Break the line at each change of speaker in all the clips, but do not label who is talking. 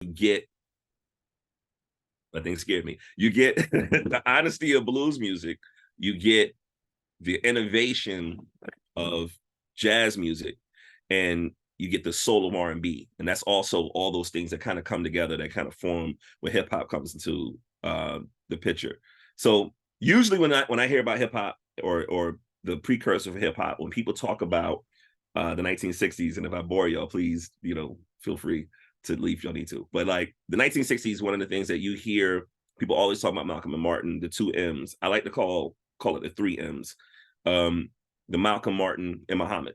get, I think scared me. You get the honesty of blues music. You get the innovation of jazz music, and you get the soul of R&B. And that's also all those things that kind of come together that kind of form when hip hop comes into the picture. So usually when I hear about hip hop or the precursor for hip hop, when people talk about the 1960s, and if I bore y'all, please, feel free to leave if y'all need to. But like the 1960s, one of the things that you hear people always talk about Malcolm and Martin, the two M's. I like to call it the three M's. The Malcolm, Martin, and Muhammad.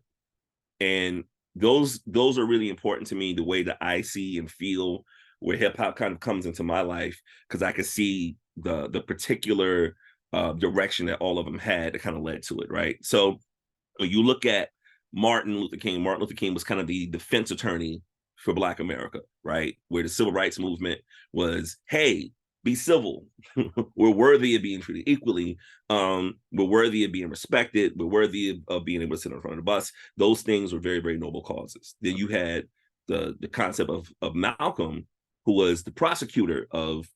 And those are really important to me, the way that I see and feel where hip hop kind of comes into my life, because I could see the particular direction that all of them had that kind of led to it, right? So when you look at Martin Luther King was kind of the defense attorney for Black America, right? Where the civil rights movement was, hey, be civil. We're worthy of being treated equally. We're worthy of being respected. We're worthy of being able to sit in front of the bus. Those things were very, very noble causes. Then you had the concept of Malcolm, who was the prosecutor of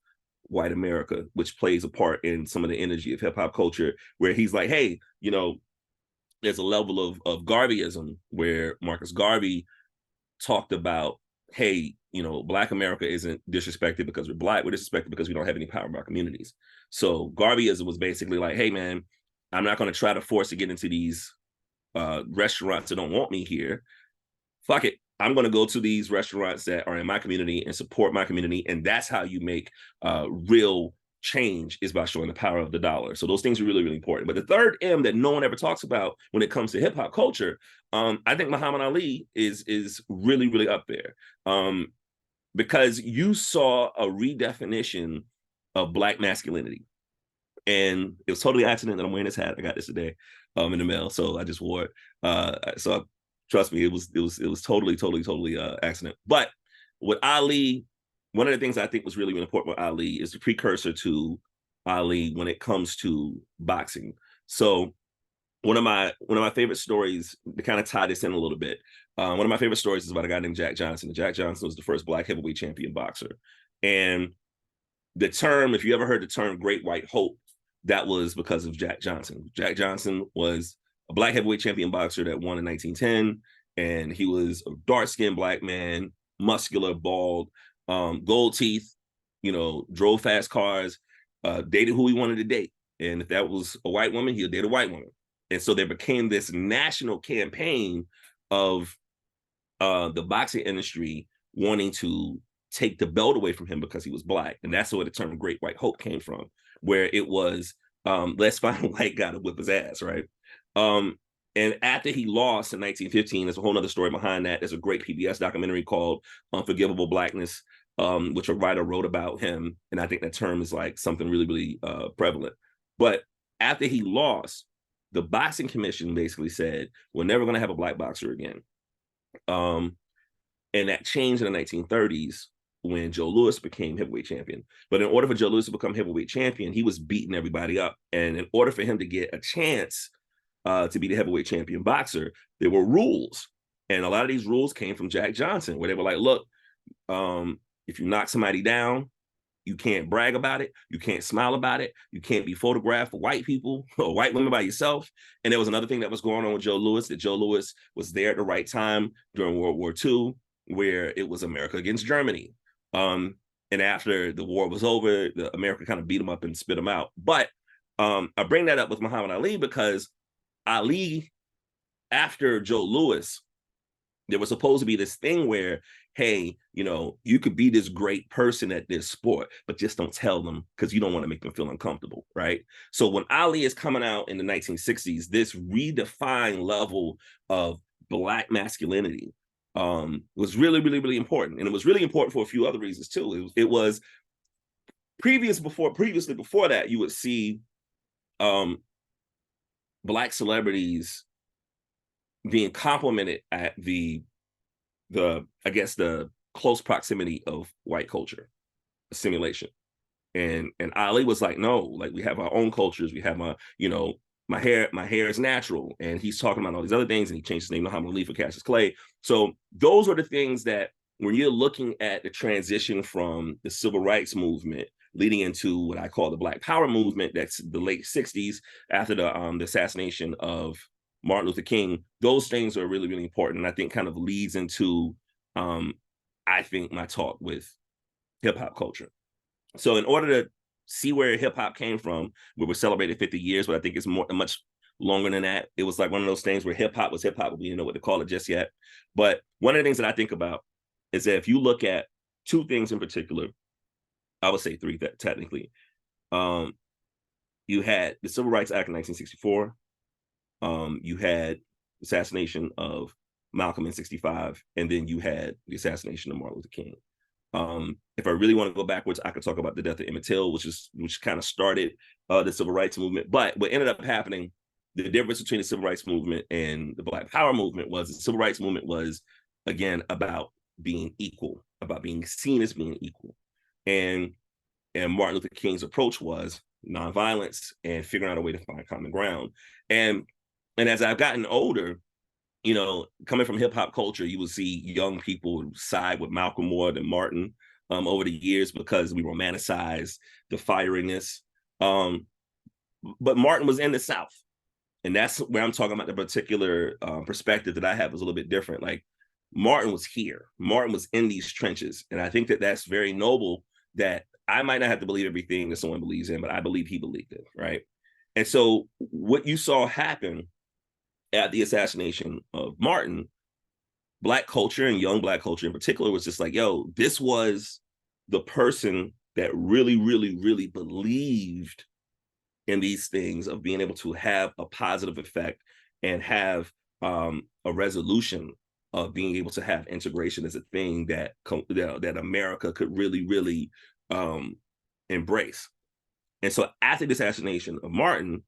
white America, which plays a part in some of the energy of hip hop culture, where he's like, hey, there's a level of Garveyism where Marcus Garvey talked about, hey, Black America isn't disrespected because we're Black, we're disrespected because we don't have any power in our communities. So Garveyism was basically like, hey man, I'm not going to try to force to get into these restaurants that don't want me here. Fuck it, I'm going to go to these restaurants that are in my community and support my community. And that's how you make real change, is by showing the power of the dollar. So those things are really, really important. But the third M that no one ever talks about when it comes to hip hop culture, I think Muhammad Ali is really, really up there, because you saw a redefinition of Black masculinity. And it was totally accident that I'm wearing this hat. I got this today in the mail, so I just wore it. So trust me, it was totally accident. But with Ali, one of the things I think was really, really important with Ali is the precursor to Ali when it comes to boxing. So one of my favorite stories to kind of tie this in a little bit. One of my favorite stories is about a guy named Jack Johnson. And Jack Johnson was the first Black heavyweight champion boxer. And the term, if you ever heard the term Great White Hope, that was because of Jack Johnson. Jack Johnson was a Black heavyweight champion boxer that won in 1910. And he was a dark-skinned Black man, muscular, bald, gold teeth, drove fast cars, dated who he wanted to date. And if that was a white woman, he'll date a white woman. And so there became this national campaign of the boxing industry wanting to take the belt away from him because he was Black. And that's where the term Great White Hope came from, where it was, let's find a white guy to whip his ass, right? And after he lost in 1915, there's a whole other story behind that. There's a great PBS documentary called Unforgivable Blackness, which a writer wrote about him. And I think that term is like something really, really prevalent. But after he lost, the boxing commission basically said, we're never going to have a Black boxer again. And that changed in the 1930s when Joe Louis became heavyweight champion. But in order for Joe Louis to become heavyweight champion, he was beating everybody up. And in order for him to get a chance to be the heavyweight champion boxer, there were rules. And a lot of these rules came from Jack Johnson, where they were like, look, if you knock somebody down, you can't brag about it. You can't smile about it. You can't be photographed for white people or white women by yourself. And there was another thing that was going on with Joe Louis, that Joe Louis was there at the right time during World War II, where it was America against Germany. And after the war was over, America kind of beat him up and spit him out. But I bring that up with Muhammad Ali because Ali, after Joe Louis, there was supposed to be this thing where, hey, you could be this great person at this sport, but just don't tell them because you don't want to make them feel uncomfortable, right? So when Ali is coming out in the 1960s, this redefined level of Black masculinity was really, really, really important. And it was really important for a few other reasons too. It was previously before that, you would see Black celebrities being complimented at the close proximity of white culture, assimilation. And Ali was like, no, like we have our own cultures. We have my hair is natural. And he's talking about all these other things, and he changed his name to Muhammad Ali for Cassius Clay. So those are the things that when you're looking at the transition from the civil rights movement leading into what I call the Black Power movement, that's the late 60s after the assassination of Martin Luther King, those things are really, really important. And I think kind of leads into, I think, my talk with hip hop culture. So in order to see where hip hop came from, we were celebrating 50 years, but I think it's much longer than that. It was like one of those things where hip hop was hip hop, but we didn't know what to call it just yet. But one of the things that I think about is that if you look at two things in particular, I would say three technically. You had the Civil Rights Act of 1964. You had the assassination of Malcolm in 65, and then you had the assassination of Martin Luther King. If I really want to go backwards, I could talk about the death of Emmett Till, which kind of started the civil rights movement. But what ended up happening, the difference between the civil rights movement and the Black Power movement was the civil rights movement was, again, about being equal, about being seen as being equal. And Martin Luther King's approach was nonviolence and figuring out a way to find common ground. And as I've gotten older, you know, coming from hip hop culture, you will see young people side with Malcolm more than Martin over the years because we romanticize the fieriness. But Martin was in the South. And that's where I'm talking about the particular perspective that I have is a little bit different. Like Martin was here. Martin was in these trenches. And I think that that's very noble that I might not have to believe everything that someone believes in, but I believe he believed it, right? And so what you saw happen at the assassination of Martin, Black culture and young Black culture in particular was just like, yo, this was the person that really, really, really believed in these things of being able to have a positive effect and have a resolution of being able to have integration as a thing that America could really, really embrace. And so after the assassination of Martin,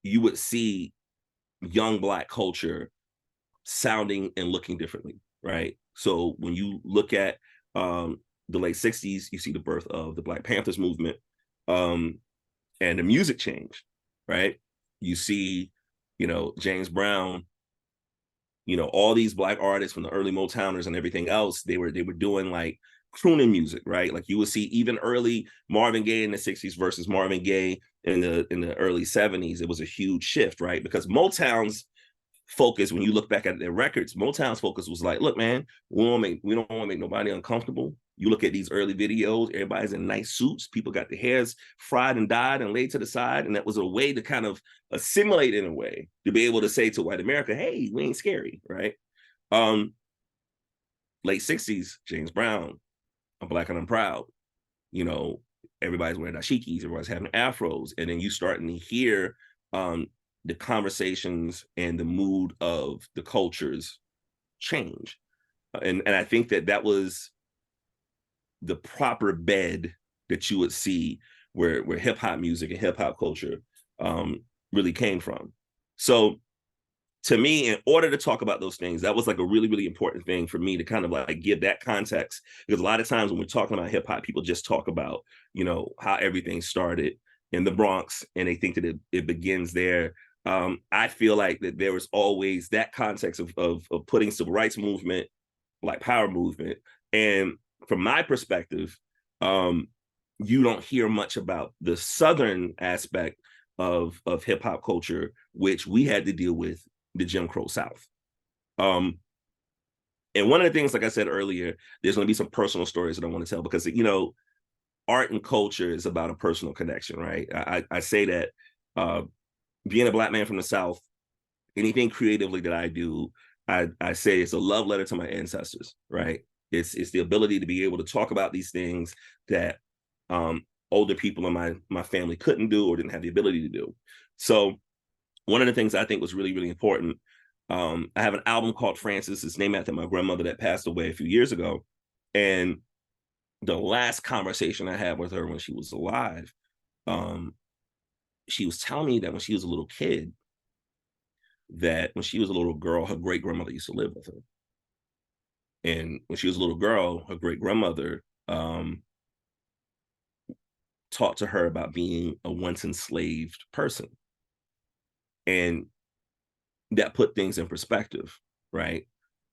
you would see young Black culture sounding and looking differently, right? So when you look at the late 60s, you see the birth of the Black Panthers movement and the music change, right? You see, you know, James Brown, you know, all these Black artists from the early Motowners and everything else, they were doing like crooning music, right? Like you would see even early Marvin Gaye in the 60s versus Marvin Gaye in the early 70s. It was a huge shift, right? Because Motown's focus, when you look back at their records, Motown's focus was like, look, man, we don't want to make nobody uncomfortable. You look at these early videos, everybody's in nice suits. People got their hairs fried and dyed and laid to the side. And that was a way to kind of assimilate in a way to be able to say to white America, hey, we ain't scary, right? Late 60s, James Brown, I'm Black and I'm Proud. You know, everybody's wearing dashikis, everybody's having afros. And then you starting to hear the conversations and the mood of the cultures change. And I think that was the proper bed that you would see where hip hop music and hip hop culture really came from. So to me, in order to talk about those things, that was like a really, really important thing for me to kind of like give that context. Because a lot of times when we're talking about hip hop, people just talk about, you know, how everything started in the Bronx and they think that it begins there. I feel like that there was always that context of putting civil rights movement, Black Power movement. And from my perspective, you don't hear much about the Southern aspect of hip hop culture, which we had to deal with the Jim Crow South. And one of the things, like I said earlier, there's going to be some personal stories that I want to tell because, you know, art and culture is about a personal connection, right? I say that being a Black man from the South, anything creatively that I do, I say it's a love letter to my ancestors, right? It's the ability to be able to talk about these things that older people in my family couldn't do or didn't have the ability to do. So one of the things I think was really, really important, I have an album called Frances. It's named after my grandmother that passed away a few years ago. And the last conversation I had with her when she was alive, she was telling me that when she was a little kid, that when she was a little girl, her great grandmother used to live with her. And when she was a little girl, her great grandmother taught to her about being a once enslaved person. And that put things in perspective, right?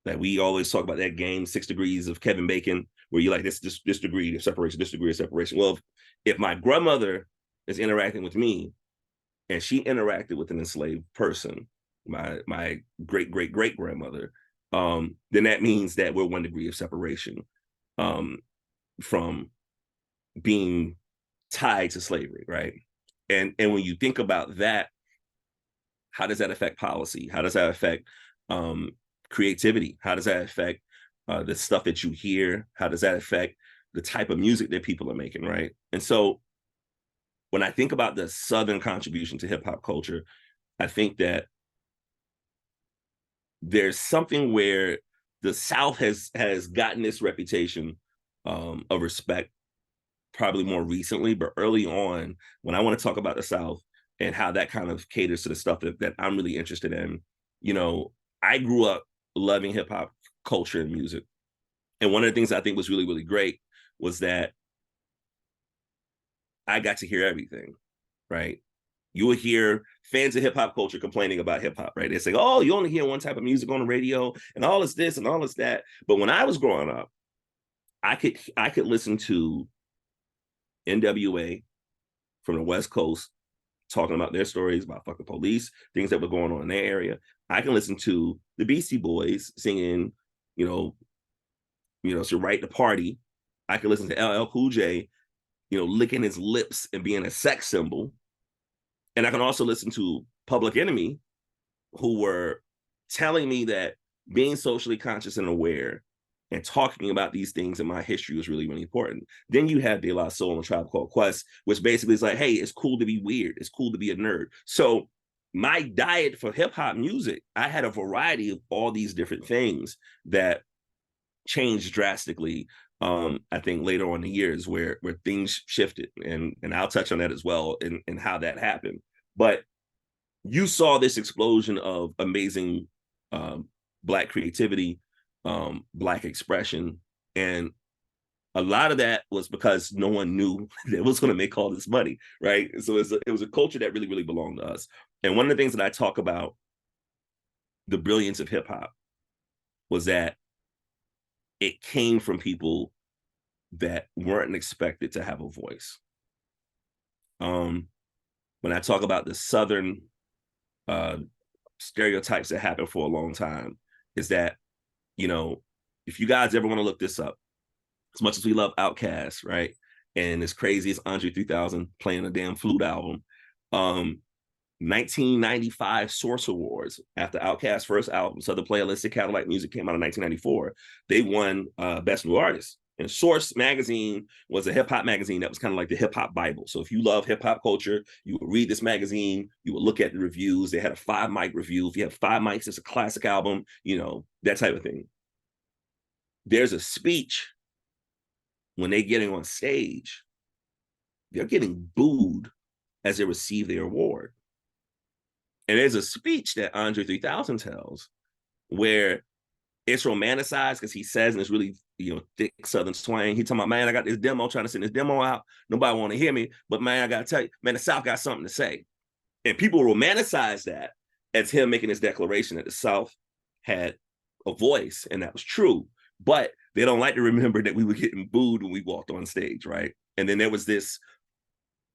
That we always talk about that game, 6 Degrees of Kevin Bacon, where you like this degree of separation, this degree of separation. Well, if my grandmother is interacting with me and she interacted with an enslaved person, my great grandmother, then that means that we're 1 degree of separation um, from being tied to slavery, right? And when you think about that, how does that affect policy? How does that affect creativity? How does that affect the stuff that you hear? How does that affect the type of music that people are making, right? And so when I think about the Southern contribution to hip hop culture, I think that there's something where the South has gotten this reputation of respect probably more recently, but early on, when I want to talk about the South and how that kind of caters to the stuff that I'm really interested in, you know, I grew up loving hip hop culture and music. And one of the things I think was really, really great was that I got to hear everything, right? You would hear fans of hip hop culture complaining about hip hop, right? They say, oh, you only hear one type of music on the radio and all this and all this that. But when I was growing up, I could listen to NWA from the West Coast talking about their stories about fucking police, things that were going on in their area. I can listen to the Beastie Boys singing, you know, so right the party. I can listen to LL Cool J, licking his lips and being a sex symbol. And I can also listen to Public Enemy, who were telling me that being socially conscious and aware and talking about these things in my history was really, really important. Then you have De La Soul and Tribe Called Quest, which basically is like, hey, it's cool to be weird. It's cool to be a nerd. So my diet for hip hop music, I had a variety of all these different things that changed drastically. I think later on in the years where things shifted, and I'll touch on that as well and how that happened. But you saw this explosion of amazing Black creativity, Black expression, and a lot of that was because no one knew that was going to make all this money, right? So it was a culture that really, really belonged to us. And one of the things that I talk about the brilliance of hip hop was that it came from people that weren't expected to have a voice. When I talk about the Southern stereotypes that happened for a long time, is that, if you guys ever want to look this up, as much as we love Outkast, right? And as crazy as Andre 3000 playing a damn flute album, 1995 Source Awards, after Outkast's first album, Southern Playalistic Cadillac Music, came out in 1994, they won Best New Artist. And Source magazine was a hip hop magazine that was kind of like the hip hop Bible. So if you love hip hop culture, you would read this magazine, you would look at the reviews. They had a 5 mic review. If you have 5 mics, it's a classic album, that type of thing. There's a speech when they're getting on stage, they're getting booed as they receive their award. And there's a speech that Andre 3000 tells where it's romanticized because he says, and it's really, thick Southern twang. He talking about, man, I got this demo, trying to send this demo out. Nobody want to hear me, but man, I got to tell you, man, the South got something to say. And people romanticize that as him making this declaration that the South had a voice, and that was true. But they don't like to remember that we were getting booed when we walked on stage, right? And then there was this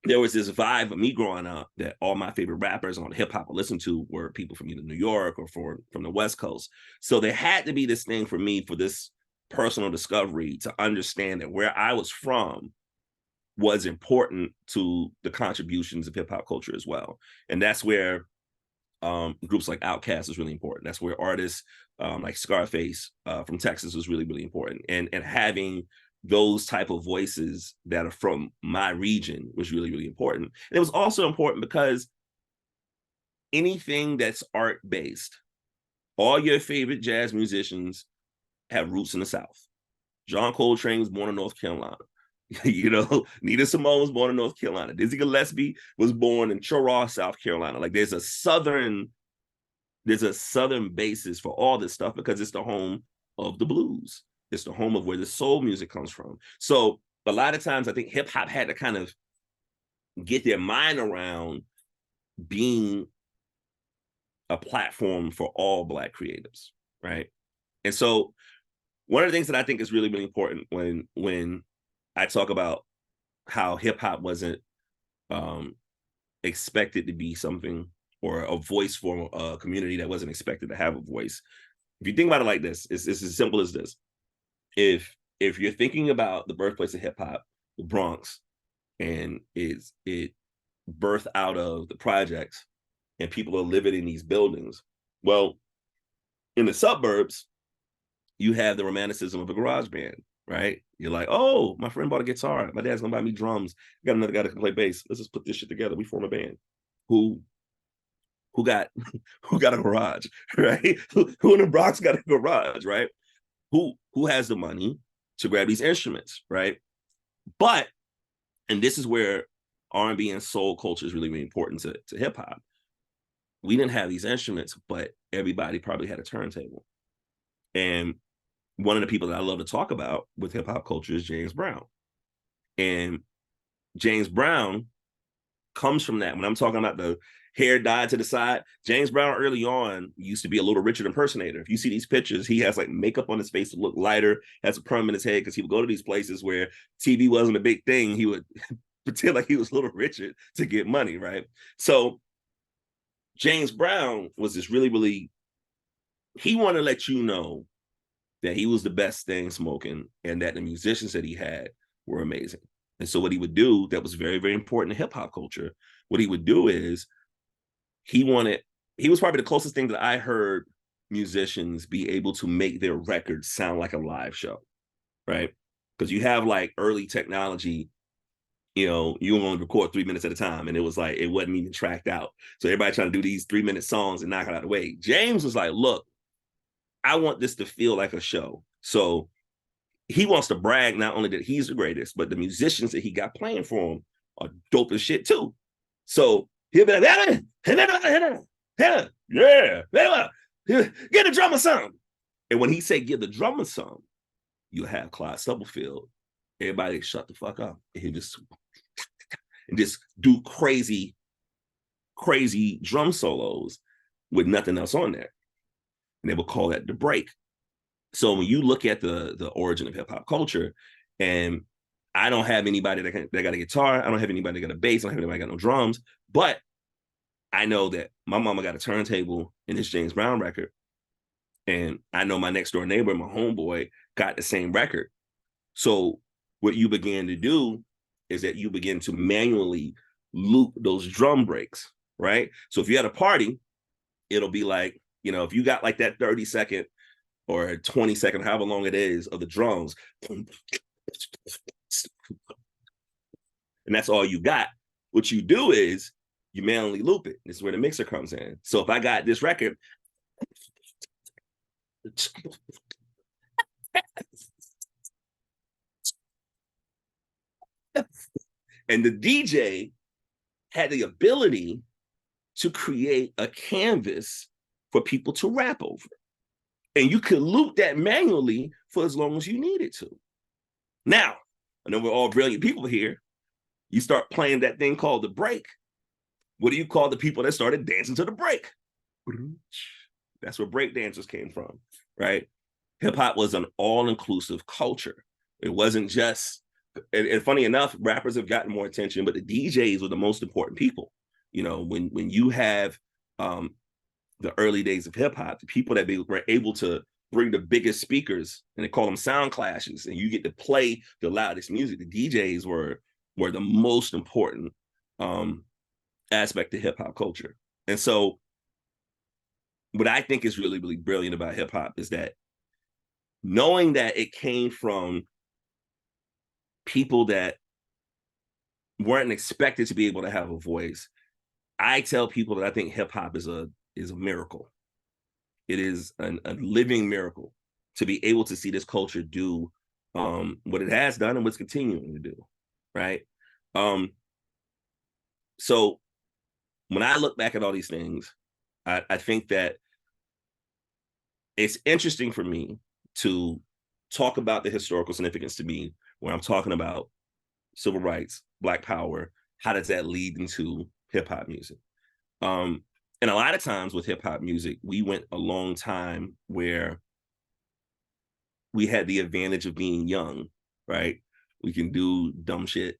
vibe of me growing up that all my favorite rappers on hip hop I listened to were people from either New York or from the West Coast. So there had to be this thing for me, for this personal discovery, to understand that where I was from was important to the contributions of hip hop culture as well. And that's where groups like Outkast is really important. That's where artists like Scarface from Texas was really, really important. And having those type of voices that are from my region was really, really important. And it was also important because anything that's art based, all your favorite jazz musicians have roots in the South. John Coltrane was born in North Carolina. Nina Simone was born in North Carolina. Dizzy Gillespie was born in Cheraw, South Carolina. Like there's a southern basis for all this stuff because it's the home of the blues. It's the home of where the soul music comes from. So a lot of times I think hip hop had to kind of get their mind around being a platform for all Black creatives, right? And so one of the things that I think is really, really important when I talk about how hip hop wasn't um, expected to be something or a voice for a community that wasn't expected to have a voice. If you think about it like this, it's as simple as this. If you're thinking about the birthplace of hip hop, the Bronx, and it birthed out of the projects, and people are living in these buildings. Well, in the suburbs, you have the romanticism of a garage band, right? You're like, oh, my friend bought a guitar. My dad's gonna buy me drums. I got another guy that can play bass. Let's just put this shit together. We form a band. Who who got who got a garage, right? Who in the Bronx got a garage, right? Who has the money to grab these instruments, right? But and this is where R&B and soul culture is really, really important to hip hop. We didn't have these instruments, but everybody probably had a turntable. And one of the people that I love to talk about with hip hop culture is James Brown. And James Brown comes from that. When I'm talking about the hair dyed to the side, James Brown early on used to be a Little Richard impersonator. If you see these pictures, he has like makeup on his face to look lighter, has a perm in his head because he would go to these places where TV wasn't a big thing. He would pretend like he was Little Richard to get money, right? So James Brown was this really, really, he wanted to let you know that he was the best thing smoking and that the musicians that he had were amazing. And so what he would do that was very, very important in hip hop culture, what he would do is he was probably the closest thing that I heard musicians be able to make their records sound like a live show, right? Because you have like early technology, you only record 3 minutes at a time. And it was like, it wasn't even tracked out. So everybody trying to do these 3-minute songs and knock it out of the way. James was like, look, I want this to feel like a show. So he wants to brag not only that he's the greatest, but the musicians that he got playing for him are dope as shit too. So he'll be like, yeah, get the drummer some. And when he say give the drummer some, you'll have Clyde Stubblefield. Everybody shut the fuck up. And he just do crazy drum solos with nothing else on there. And they will call that the break. So when you look at the origin of hip hop culture, and I don't have anybody that got a guitar, I don't have anybody that got a bass, I don't have anybody that got no drums, but I know that my mama got a turntable in this James Brown record, and I know my next door neighbor, my homeboy, got the same record. So what you begin to do is that you begin to manually loop those drum breaks, right? So if you had a party, it'll be like, if you got like that 30-second or 20-second, however long it is, of the drums, and that's all you got. What you do is you manually loop it. This is where the mixer comes in. So if I got this record, and the DJ had the ability to create a canvas for people to rap over. And you could loop that manually for as long as you needed to. Now, I know we're all brilliant people here. You start playing that thing called the break. What do you call the people that started dancing to the break? That's where break dancers came from, right? Hip hop was an all-inclusive culture. It wasn't just, and funny enough, rappers have gotten more attention, but the DJs were the most important people. When you have the early days of hip hop, the people that were able to bring the biggest speakers, and they call them sound clashes, and you get to play the loudest music. The DJs were the most important aspect of hip hop culture. And so what I think is really, really brilliant about hip hop is that knowing that it came from people that weren't expected to be able to have a voice, I tell people that I think hip hop is a miracle. It is a living miracle to be able to see this culture do what it has done and what's continuing to do, right? So when I look back at all these things, I think that it's interesting for me to talk about the historical significance to me when I'm talking about civil rights, Black power. How does that lead into hip hop music? And a lot of times with hip hop music, we went a long time where we had the advantage of being young, right? We can do dumb shit,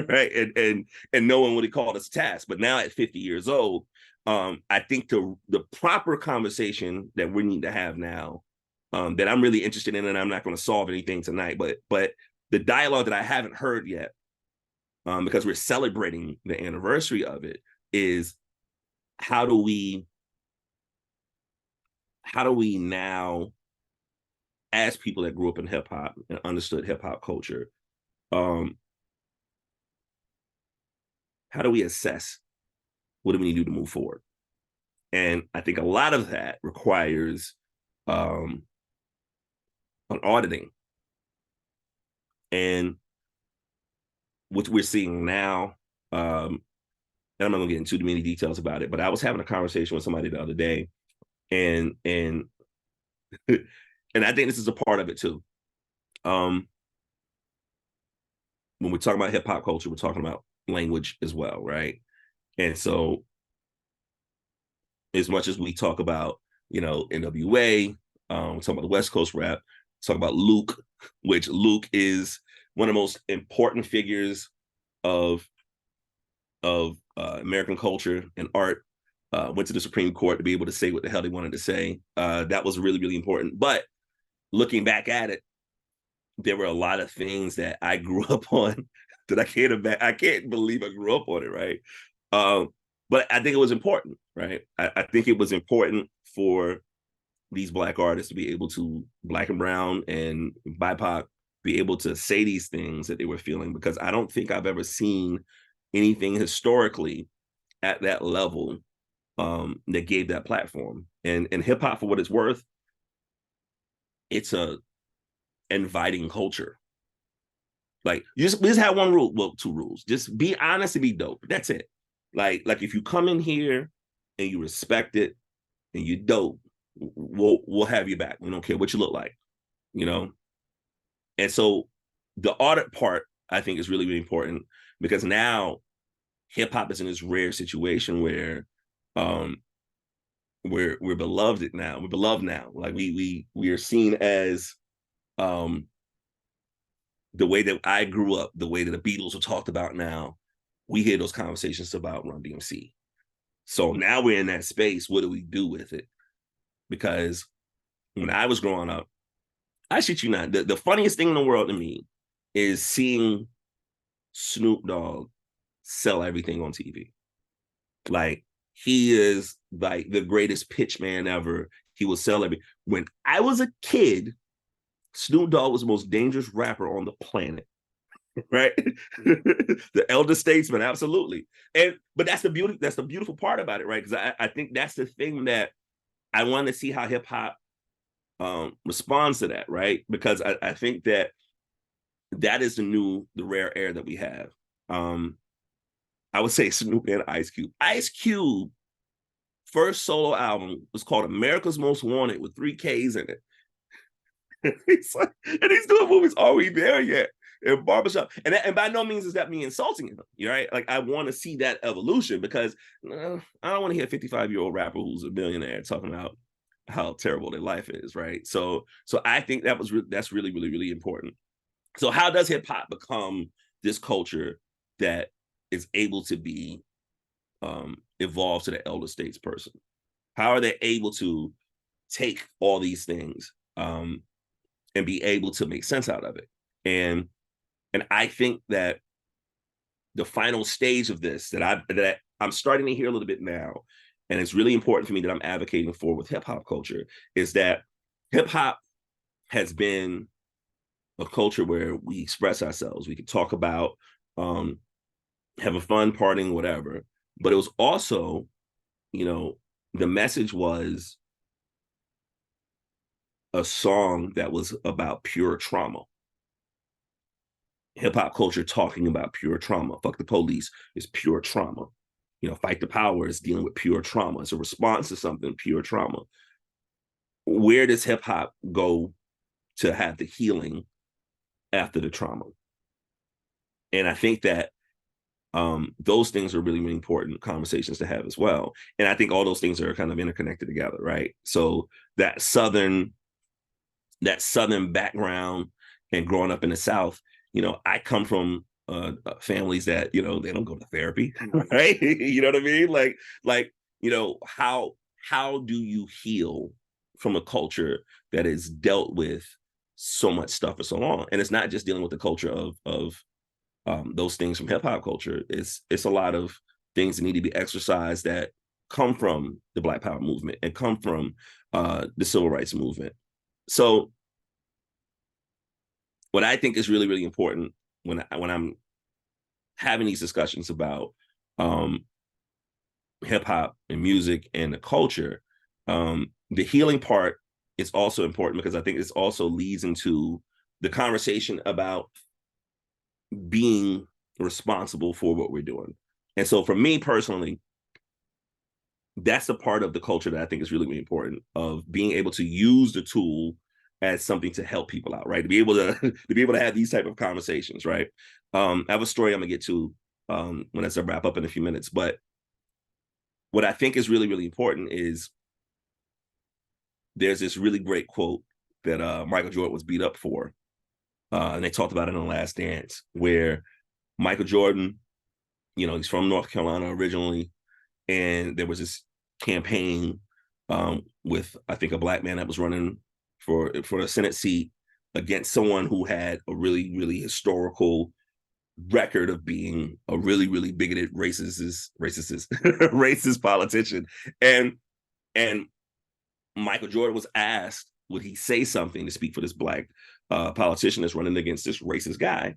right? And no one would have called us task. But now at 50 years old, I think the proper conversation that we need to have now, that I'm really interested in, and I'm not going to solve anything tonight, but the dialogue that I haven't heard yet, because we're celebrating the anniversary of it, is how do we now, as people that grew up in hip hop and understood hip hop culture, how do we assess what do we need to do to move forward? And I think a lot of that requires an auditing. And what we're seeing now, and I'm not gonna get into too many details about it, but I was having a conversation with somebody the other day, and and I think this is a part of it too. When we're talking about hip hop culture, we're talking about language as well, right? And so, as much as we talk about, NWA, we talk about the West Coast rap, talk about Luke, which Luke is one of the most important figures of American culture and art. Went to the Supreme Court to be able to say what the hell they wanted to say. That was really, really important. But looking back at it, there were a lot of things that I grew up on that I can't believe I grew up on it, right? But I think it was important, right? I think it was important for these Black artists to be able to, Black and brown and BIPOC, be able to say these things that they were feeling, because I don't think I've ever seen anything historically at that level that gave that platform. And hip hop, for what it's worth, it's a inviting culture. Like, we just have one rule, well, two rules: just be honest and be dope. That's it. Like if you come in here and you respect it and you dope, we'll have you back. We don't care what you look like, And so the audit part, I think, is really, really important, because now hip hop is in this rare situation where we're beloved now. We're beloved now. Like we are seen as the way that I grew up, the way that the Beatles are talked about now. We hear those conversations about Run DMC. So now we're in that space. What do we do with it? Because when I was growing up, I shit you not, the funniest thing in the world to me is seeing Snoop Dogg sell everything on TV. Like, he is like the greatest pitch man ever. He will sell everything. When I was a kid, Snoop Dogg was the most dangerous rapper on the planet. Right? The elder statesman, absolutely. But that's the beautiful part about it, right? Because I think that's the thing that I want to see how hip hop responds to that, right? Because I think that is the rare air that we have. I would say Snoop and Ice Cube. Ice Cube first solo album was called America's Most Wanted with 3 Ks in it. And he's doing movies. Are we there yet? In barbershop, and by no means is that me insulting him, right? Like, I want to see that evolution, because I don't want to hear a 55-year-old rapper who's a billionaire talking about how terrible their life is, right? So I think that's really, really, really important. So how does hip hop become this culture that is able to be evolved to the elder states person? How are they able to take all these things and be able to make sense out of it? And I think that the final stage of this that I'm starting to hear a little bit now, and it's really important for me that I'm advocating for with hip hop culture, is that hip hop has been a culture where we express ourselves. We can talk about having fun, partying, whatever. But it was also, the message was a song that was about pure trauma. Hip hop culture talking about pure trauma. Fuck the police is pure trauma. Fight the power is dealing with pure trauma. It's a response to something, pure trauma. Where does hip hop go to have the healing after the trauma? And I think that those things are really, really important conversations to have as well. And I think all those things are kind of interconnected together, right? So that Southern that Southern background and growing up in the South, you know, I come from families that, you know, they don't go to therapy, right? You know what I mean? Like, you know, how do you heal from a culture that has dealt with so much stuff for so long? And it's not just dealing with the culture of those things from hip hop culture. It's a lot of things that need to be exercised that come from the Black Power movement and come from the civil rights movement. So what I think is really, really important when I'm having these discussions about hip hop and music and the culture, the healing part is also important because I think this also leads into the conversation about being responsible for what we're doing. And so for me personally, that's a part of the culture that I think is really, really important, of being able to use the tool as something to help people out, right? To be able to to be able to have these type of conversations, right? I have a story I'm gonna get to when I wrap up in a few minutes, but what I think is really, really important is there's this really great quote that Michael Jordan was beat up for, and they talked about it in The Last Dance, where Michael Jordan, you know, he's from North Carolina originally, and there was this campaign with, I think, a black man that was running for a Senate seat against someone who had a really, really historical record of being a really, really bigoted, racist politician. And Michael Jordan was asked, would he say something to speak for this black politician that's running against this racist guy?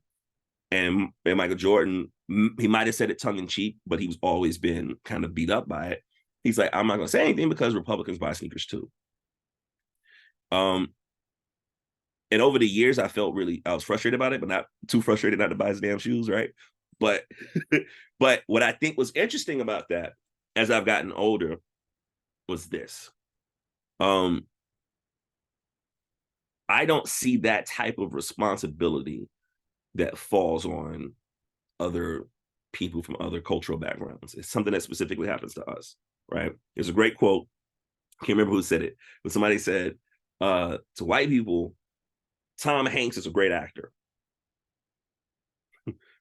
And Michael Jordan, he might have said it tongue in cheek, but he's always been kind of beat up by it. He's like, I'm not going to say anything because Republicans buy sneakers too. And over the years, I was frustrated about it, but not too frustrated not to buy his damn shoes, right? But but what I think was interesting about that as I've gotten older was this. I don't see that type of responsibility that falls on other people from other cultural backgrounds. It's something that specifically happens to us, right? There's a great quote. I can't remember who said it, but somebody said, to white people, Tom Hanks is a great actor,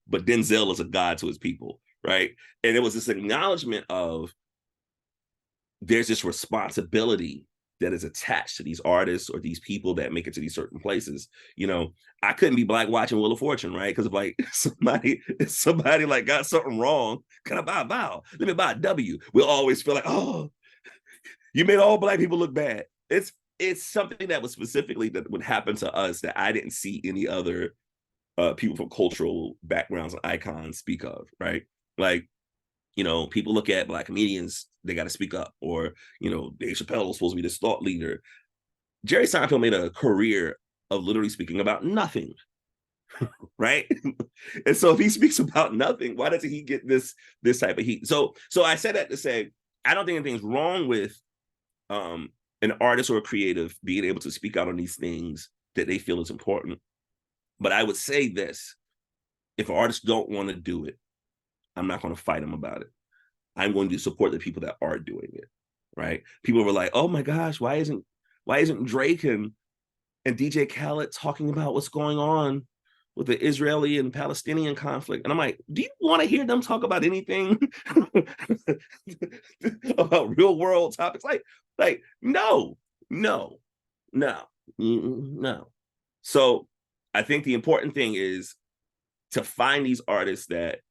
but Denzel is a god to his people, right? And it was this acknowledgement of there's this responsibility that is attached to these artists or these people that make it to these certain places. You know, I couldn't be black watching Wheel of Fortune, right? Because if like somebody like got something wrong, can I buy a vowel? Let me buy a W. We'll always feel like, oh, you made all black people look bad. It's something that was specifically that would happen to us that I didn't see any other people from cultural backgrounds and icons speak of, right? Like, you know, people look at black comedians, they got to speak up, or, you know, Dave Chappelle was supposed to be this thought leader. Jerry Seinfeld made a career of literally speaking about nothing, right? And so if he speaks about nothing, why doesn't he get this type of heat? So I said that to say, I don't think anything's wrong with an artist or a creative being able to speak out on these things that they feel is important. But I would say this, if artists don't want to do it, I'm not going to fight them about it. I'm going to support the people that are doing it, right? People were like, oh my gosh, why isn't Drake and DJ Khaled talking about what's going on with the Israeli and Palestinian conflict? And I'm like, do you want to hear them talk about anything about real world topics? Like, no. So I think the important thing is to find these artists that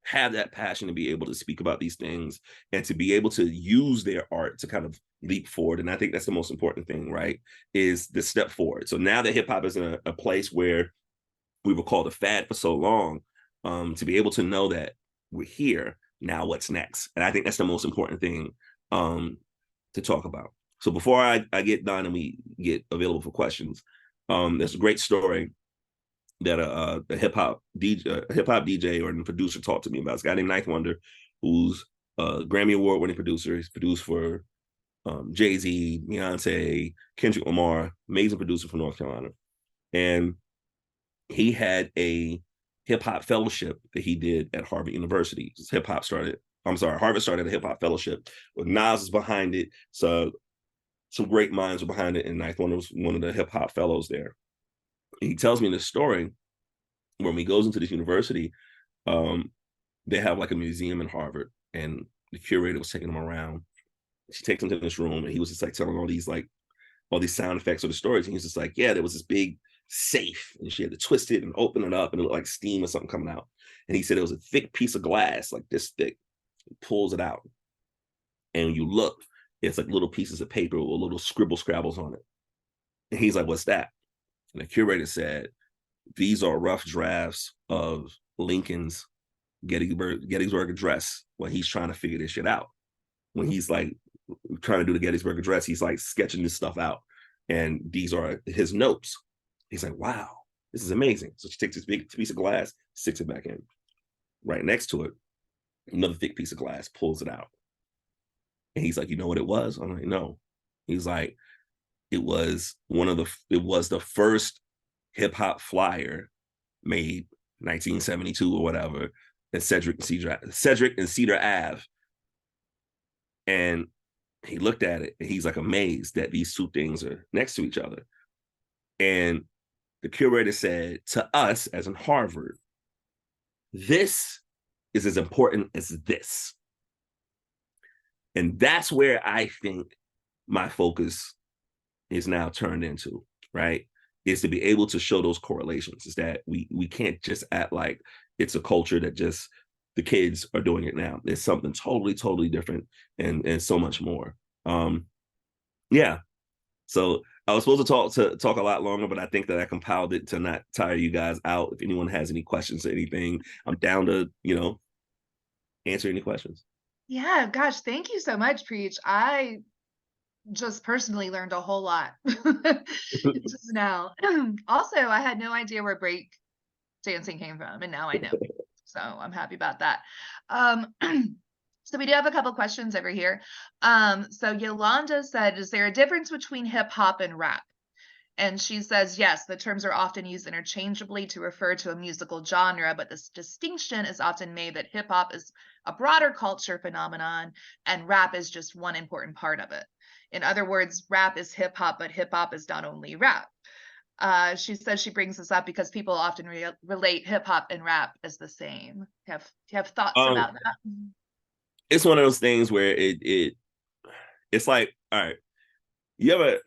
have that passion to be able to speak about these things and to be able to use their art to kind of leap forward. And I think that's the most important thing, right? Is the step forward. So now that hip hop is in a place where we were called a fad for so long, to be able to know that we're here, now what's next? And I think that's the most important thing to talk about. So before I get done and we get available for questions, there's a great story that a hip hop DJ or a producer talked to me about. This guy named Ninth Wonder, who's a Grammy Award winning producer. He's produced for Jay-Z, Beyonce, Kendrick Lamar, amazing producer from North Carolina. And he had a hip hop fellowship that he did at Harvard University. Harvard started a hip hop fellowship with Nas is behind it. So some great minds were behind it, and I was one of the hip hop fellows there. And he tells me this story when he goes into this university. Um, they have like a museum in Harvard, and the curator was taking him around. She takes him to this room, and he was just like telling all these sound effects of the stories. And he was just like, yeah, there was this big safe, and she had to twist it and open it up, and it looked like steam or something coming out. And he said it was a thick piece of glass, like this thick. He pulls it out, and when you look, it's like little pieces of paper with little scribble scrabbles on it. And he's like, what's that? And the curator said, these are rough drafts of Lincoln's Gettysburg Address when he's trying to figure this shit out. When he's like trying to do the Gettysburg Address, he's like sketching this stuff out. And these are his notes. He's like, wow, this is amazing. So she takes this big piece of glass, sticks it back in. Right next to it, another thick piece of glass, pulls it out. And he's like, you know what it was? I'm like, no. He's like, it was the first hip hop flyer made 1972 or whatever at Cedric and Cedar Ave. And he looked at it and he's like amazed that these two things are next to each other. And the curator said to us as in Harvard, this is as important as this. And that's where I think my focus is now turned into, right? Is to be able to show those correlations. Is that we can't just act like it's a culture that just the kids are doing it now. It's something totally, totally different and so much more. Yeah. So I was supposed to talk a lot longer, but I think that I compiled it to not tire you guys out. If anyone has any questions or anything, I'm down to, answer any questions.
Yeah, gosh, thank you so much, Preach. I just personally learned a whole lot just now. Also, I had no idea where break dancing came from, and now I know. So I'm happy about that. Um, so we do have a couple questions over here. So Yolanda said, is there a difference between hip hop and rap? And she says, yes, the terms are often used interchangeably to refer to a musical genre, but this distinction is often made that hip hop is a broader culture phenomenon and rap is just one important part of it. In other words, rap is hip hop, but hip hop is not only rap. She says she brings this up because people often relate hip hop and rap as the same. Do you have thoughts about that?
It's one of those things where it's like, all right, you ever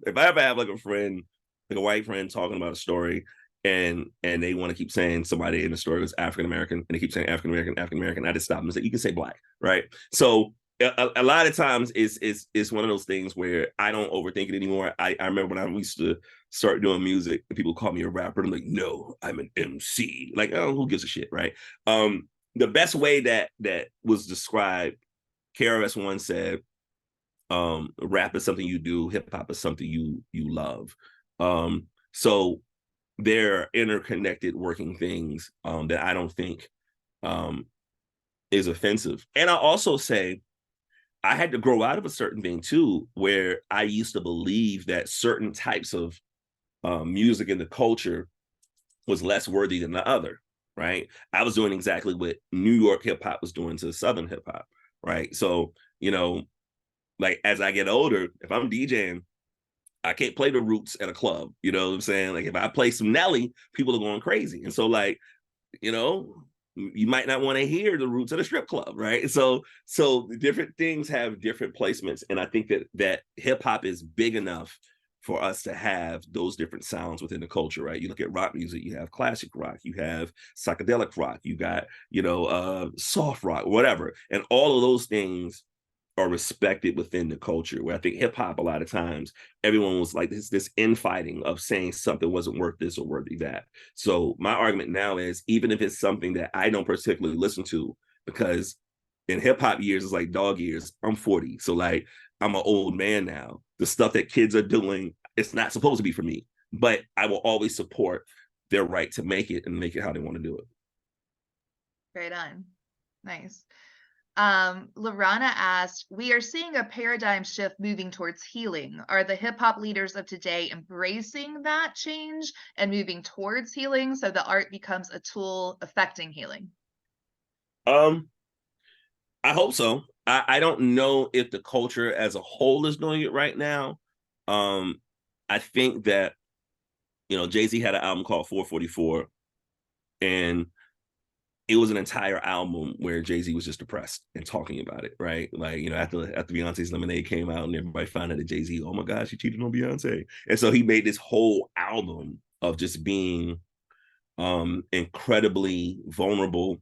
if I ever have like a friend, like a white friend talking about a story and they want to keep saying somebody in the story was African American and they keep saying African American, I just stop them and say, you can say black, right? So a lot of times it's one of those things where I don't overthink it anymore. I remember when I used to start doing music and people call me a rapper. I'm like, no, I'm an MC. Like, oh, who gives a shit, right? The best way that was described, KRS-One said, rap is something you do, hip hop is something you love. So they're interconnected working things that I don't think is offensive. And I also say I had to grow out of a certain thing too, where I used to believe that certain types of music in the culture was less worthy than the other, right? I was doing exactly what New York hip hop was doing to Southern hip hop, right? So, like as I get older, if I'm DJing, I can't play the Roots at a club. You know what I'm saying? Like if I play some Nelly, people are going crazy. And so like, you might not want to hear the Roots at a strip club, right? So different things have different placements. And I think that hip hop is big enough for us to have those different sounds within the culture, right? You look at rock music, you have classic rock, you have psychedelic rock, you got, soft rock, whatever. And all of those things are respected within the culture, where I think hip hop, a lot of times, everyone was like this infighting of saying something wasn't worth this or worthy that. So my argument now is, even if it's something that I don't particularly listen to, because in hip hop years, it's like dog years, I'm 40. So like, I'm an old man now. The stuff that kids are doing, it's not supposed to be for me, but I will always support their right to make it and make it how they want to do it.
Right on. Nice. Lorana asked, we are seeing a paradigm shift moving towards healing. Are the hip hop leaders of today embracing that change and moving towards healing so the art becomes a tool affecting healing?
I hope so. I don't know if the culture as a whole is doing it right now. I think that, you know, Jay-Z had an album called 444, and it was an entire album where Jay-Z was just depressed and talking about it, right? Like, you know, after Beyonce's Lemonade came out and everybody found out that Jay-Z, oh my gosh, he cheated on Beyonce. And so he made this whole album of just being incredibly vulnerable,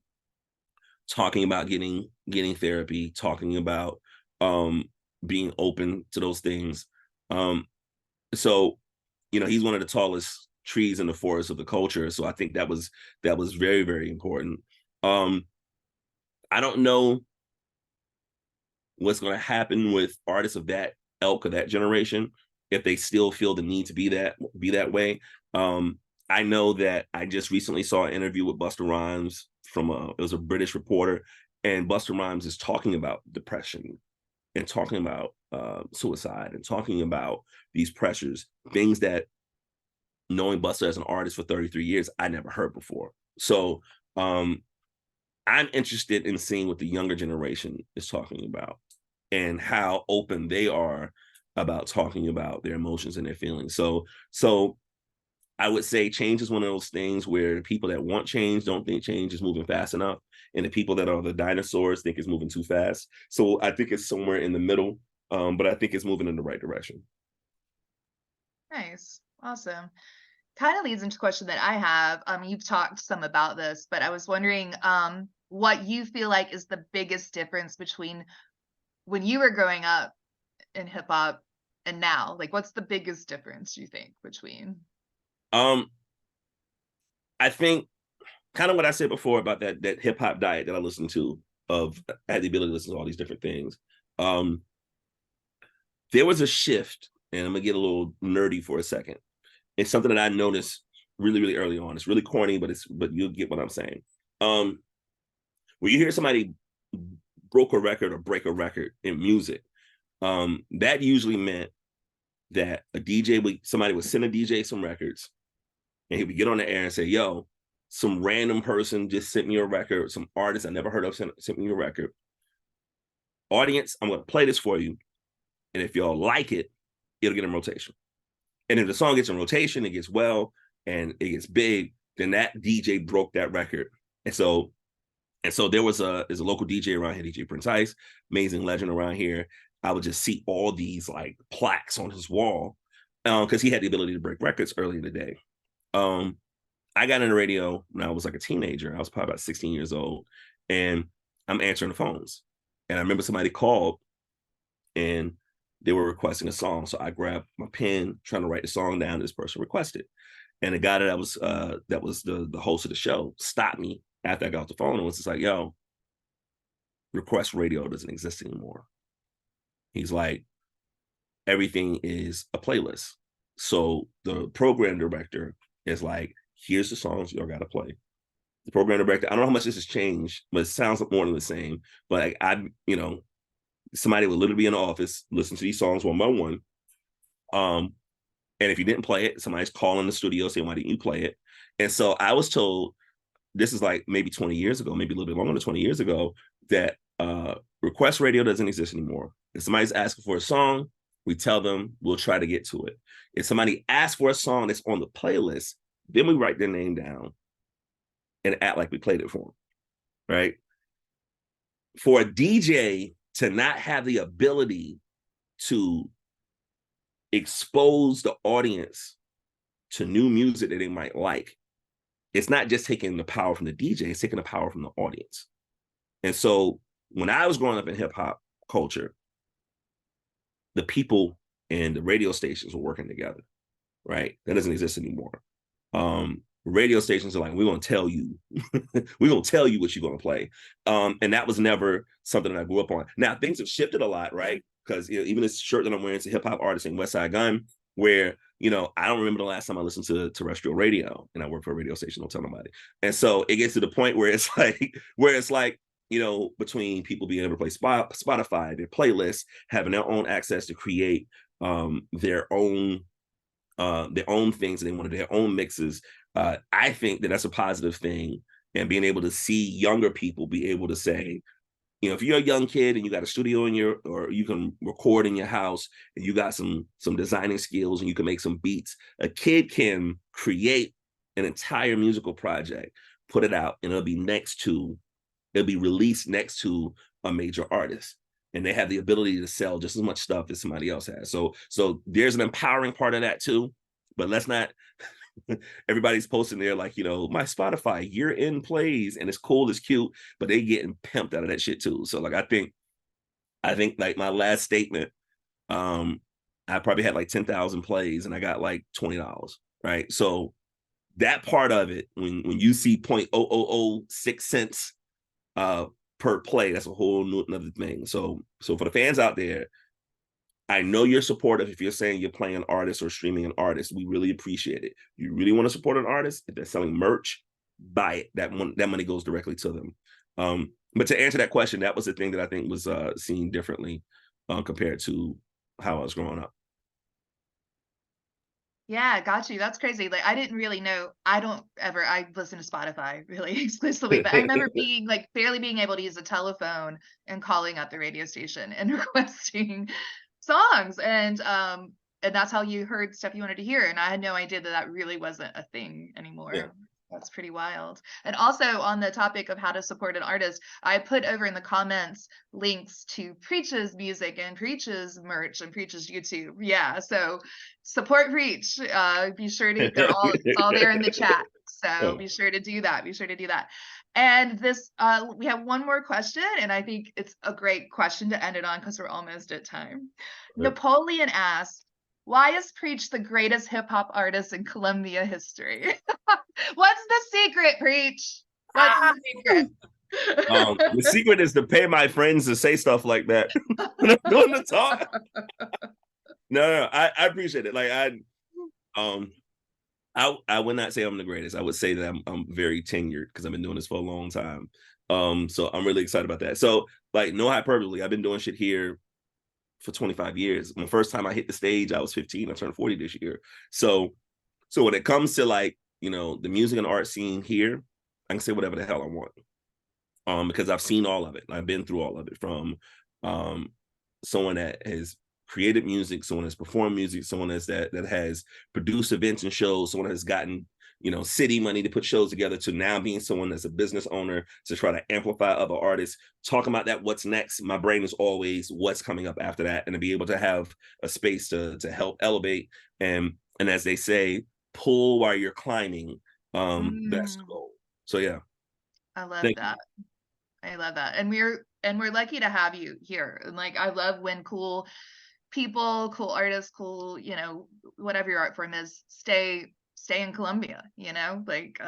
talking about getting therapy, talking about being open to those things. So, you know, he's one of the tallest trees in the forest of the culture. So I think that was very, very important. I don't know what's going to happen with artists of that ilk, of that generation, if they still feel the need to be that way. I know that I just recently saw an interview with Busta Rhymes it was a British reporter, and Busta Rhymes is talking about depression and talking about suicide and talking about these pressures, things that, knowing Busta as an artist for 33 years, I never heard before. So I'm interested in seeing what the younger generation is talking about and how open they are about talking about their emotions and their feelings. So I would say change is one of those things where people that want change don't think change is moving fast enough, and the people that are the dinosaurs think it's moving too fast. So I think it's somewhere in the middle, but I think it's moving in the right direction.
Nice. Awesome. Kind of leads into a question that I have. You've talked some about this, but I was wondering what you feel like is the biggest difference between when you were growing up in hip hop and now. Like, what's the biggest difference you think between?
Um, I think kind of what I said before about that hip hop diet that I listened to, of I had the ability to listen to all these different things. There was a shift, and I'm gonna get a little nerdy for a second. It's something that I noticed really, really early on. It's really corny, but you'll get what I'm saying. When you hear somebody broke a record or break a record in music, that usually meant that somebody would send a DJ some records, and he would get on the air and say, yo, some random person just sent me a record, some artist I never heard of sent me a record. Audience, I'm going to play this for you. And if y'all like it, it'll get in rotation. And if the song gets in rotation, it gets well, and it gets big, then that DJ broke that record. And so there's a local DJ around here, DJ Prince Ice, amazing legend around here. I would just see all these like plaques on his wall, because he had the ability to break records early in the day. I got into radio when I was like a teenager. I was probably about 16 years old, and I'm answering the phones. And I remember somebody called and they were requesting a song. So I grabbed my pen, trying to write the song down this person requested. And the guy that was the host of the show stopped me after I got off the phone and was just like, yo, request radio doesn't exist anymore. He's like, everything is a playlist. So the program director is like, here's the songs y'all got to play. The program director, I don't know how much this has changed, but it sounds more than the same. But somebody would literally be in the office, listen to these songs one by one. And if you didn't play it, somebody's calling the studio saying, why didn't you play it? And so I was told, this is like maybe 20 years ago, maybe a little bit longer than 20 years ago, that request radio doesn't exist anymore. If somebody's asking for a song, we tell them we'll try to get to it. If somebody asks for a song that's on the playlist, then we write their name down and act like we played it for them, right? For a DJ to not have the ability to expose the audience to new music that they might like, it's not just taking the power from the DJ, it's taking the power from the audience. And so when I was growing up in hip hop culture, the people and the radio stations were working together, right? That doesn't exist anymore. Radio stations are like, we're going to tell you, we're going to tell you what you're going to play. And that was never something that I grew up on. Now, things have shifted a lot, right? Because even this shirt that I'm wearing is a hip hop artist in Westside Gunn, where, I don't remember the last time I listened to terrestrial radio, and I work for a radio station, don't tell nobody. And so it gets to the point where it's like, between people being able to play Spotify, their playlists, having their own access to create their own things, and they want to do their own mixes. I think that that's a positive thing, and being able to see younger people be able to say, you know, if you're a young kid and you got a studio in your, or you can record in your house and you got some designing skills and you can make some beats, a kid can create an entire musical project, put it out, and it'll be released next to a major artist. And they have the ability to sell just as much stuff as somebody else has. So there's an empowering part of that too. But let's not everybody's posting there like, you know, my Spotify year-end plays, and it's cool, it's cute, but they getting pimped out of that shit too. So like I think like my last statement, I probably had like 10,000 plays and I got like $20, right? So that part of it, when you see 0.0006 per play, that's a whole another thing. So for the fans out there, I know you're supportive. If you're saying you're playing an artist or streaming an artist, we really appreciate it. You really want to support an artist, if they're selling merch, buy it. That money goes directly to them. But to answer that question, that was the thing that I think was seen differently compared to how I was growing up.
Yeah, got you. That's crazy. Like I didn't really know. I listen to Spotify really exclusively, but I remember being like barely being able to use a telephone and calling up the radio station and requesting songs. And that's how you heard stuff you wanted to hear. And I had no idea that that really wasn't a thing
Yeah.
anymore. That's pretty wild. And also on the topic of how to support an artist, I put over in the comments links to Preach's music and Preach's merch and Preach's YouTube. Yeah, so support Preach. Be sure to, it's all there in the chat. So be sure to do that. Be sure to do that. And this, we have one more question, and I think it's a great question to end it on because we're almost at time. Napoleon asked, why is Preach the greatest hip hop artist in Columbia history? What's the secret, Preach? What's the secret?
The secret is to pay my friends to say stuff like that when I'm doing the talk. No, I appreciate it. Like I would not say I'm the greatest. I would say that I'm very tenured because I've been doing this for a long time. So I'm really excited about that. So like no hyperbole, I've been doing shit here for 25 years. My first time I hit the stage, I was 15. I turned 40 this year. So when it comes to like, you know, the music and art scene here, I can say whatever the hell I want. Because I've seen all of it. I've been through all of it, from someone that has created music, someone that's performed music, someone that has produced events and shows, someone has gotten, you know, city money to put shows together, to now being someone that's a business owner to try to amplify other artists. Talking about that, what's next, my brain is always what's coming up after that, and to be able to have a space to help elevate and as they say, pull while you're climbing. That's the goal. So yeah.
I love
Thank
that. I love that. And we're lucky to have you here. And like I love when cool people, cool artists, cool, you know, whatever your art form is, stay in Columbia, you know, like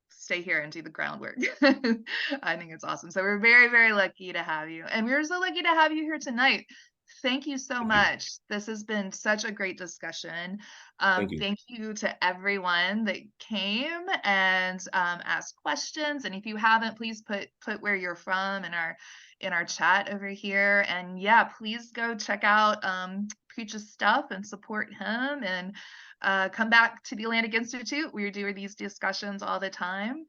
stay here and do the groundwork. I think it's awesome. So we're very, very lucky to have you. And we're so lucky to have you here tonight. Thank you so much. This has been such a great discussion.
Thank you.
Thank you to everyone that came and asked questions. And if you haven't, please put where you're from in our chat over here. And yeah, please go check out Preach's stuff and support him, and come back to the Atlantic Institute. We're doing these discussions all the time.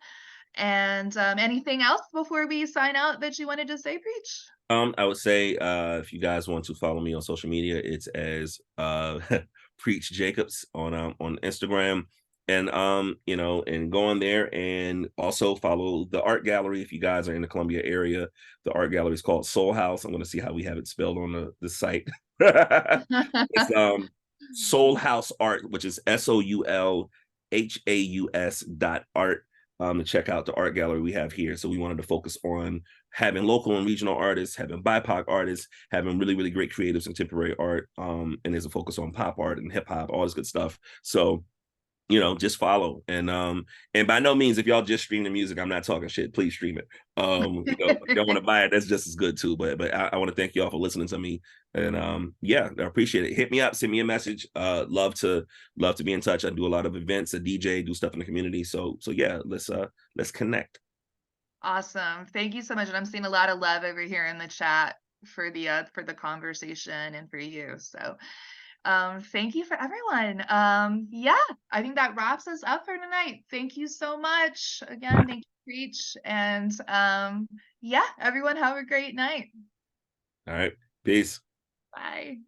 And anything else before we sign out that you wanted to say, Preach?
I would say if you guys want to follow me on social media, it's as Preach Jacobs on Instagram. And you know, and go on there and also follow the art gallery if you guys are in the Columbia area. The art gallery is called Soul House. I'm gonna see how we have it spelled on the site. It's Soul House Art, which is SOULHAUS.art. To check out the art gallery we have here. So we wanted to focus on having local and regional artists, having BIPOC artists, having really, really great creatives in contemporary art. And there's a focus on pop art and hip hop, all this good stuff. So, you know, just follow. And by no means, if y'all just stream the music, I'm not talking shit. Please stream it. You know, if y'all want to buy it, that's just as good too. But I want to thank y'all for listening to me. And yeah, I appreciate it. Hit me up, send me a message. Love to be in touch. I do a lot of events, a DJ, do stuff in the community. So yeah, let's connect.
Awesome. Thank you so much. And I'm seeing a lot of love over here in the chat for the conversation and for you. So Thank you for everyone. Yeah, I think that wraps us up for tonight. Thank you so much. Again, thank you, Preach. And yeah, everyone have a great night.
All right. Peace.
Bye.